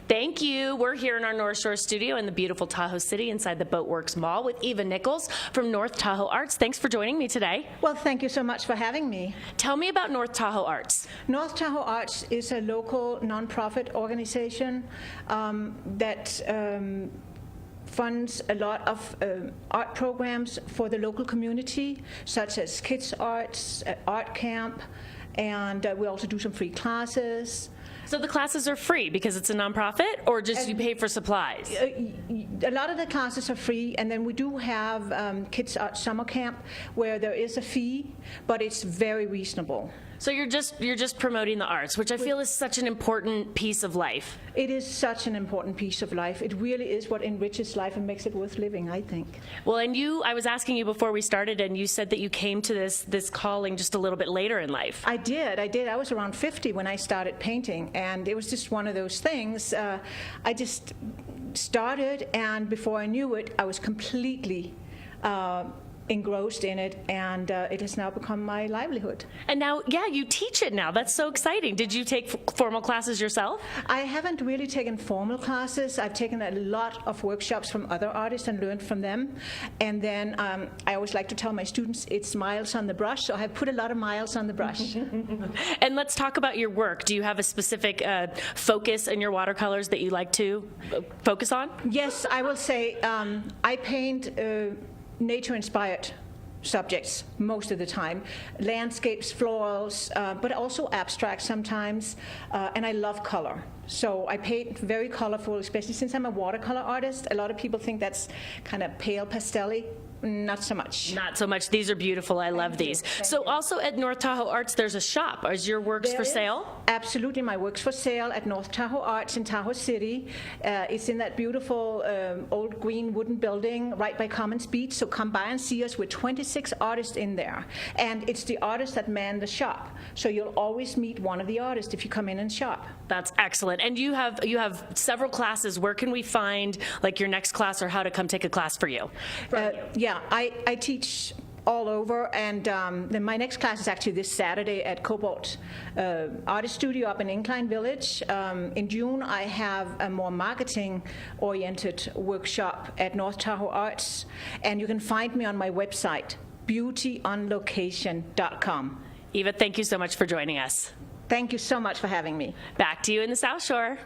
Thank you. We're here in our North Shore studio in the beautiful Tahoe City inside the Boatworks Mall with Eva Nichols from North Tahoe Arts. Thanks for joining me today. Well, thank you so much for having me. Tell me about North Tahoe Arts. North Tahoe Arts is a local nonprofit organization that funds a lot of art programs for the local community, such as kids' arts, art camp, and we also do some free classes. So the classes are free because it's a nonprofit, or just you pay for supplies? A lot of the classes are free, and then we do have kids' art summer camp where there is a fee, but it's very reasonable. So you're just promoting the arts, which I feel is such an important piece of life. It is such an important piece of life. It really is what enriches life and makes it worth living, I think. Well, and I was asking you before we started, and you said that you came to this calling just a little bit later in life. I did. I was around 50 when I started painting, and it was just one of those things. I just started, and before I knew it, I was completely engrossed in it, and it has now become my livelihood. And now, yeah, you teach it now. That's so exciting. Did you take formal classes yourself? I haven't really taken formal classes. I've taken a lot of workshops from other artists and learned from them. And then I always like to tell my students it's miles on the brush, so I have put a lot of miles on the brush. And let's talk about your work. Do you have a specific focus in your watercolors that you like to focus on? Yes, I will say I paint nature-inspired subjects most of the time, landscapes, florals, but also abstract sometimes, and I love color. So I paint very colorful, especially since I'm a watercolor artist. A lot of people think that's kind of pale pastel-y. Not so much. Not so much. These are beautiful. I love these. So also at North Tahoe Arts, there's a shop. Is your works for sale? Absolutely. My work's for sale at North Tahoe Arts in Tahoe City. It's in that beautiful old green wooden building right by Commons Beach. So come by and see us. We're 26 artists in there. And it's the artists that man the shop. So you'll always meet one of the artists if you come in and shop. That's excellent. And you have several classes. Where can we find like your next class or how to come take a class for you? Yeah, I teach all over, and then my next class is actually this Saturday at Cobalt Artist Studio up in Incline Village. In June, I have a more marketing-oriented workshop at North Tahoe Arts, and you can find me on my website, beautyonlocation.com. Eva, thank you so much for joining us. Thank you so much for having me. Back to you in the South Shore.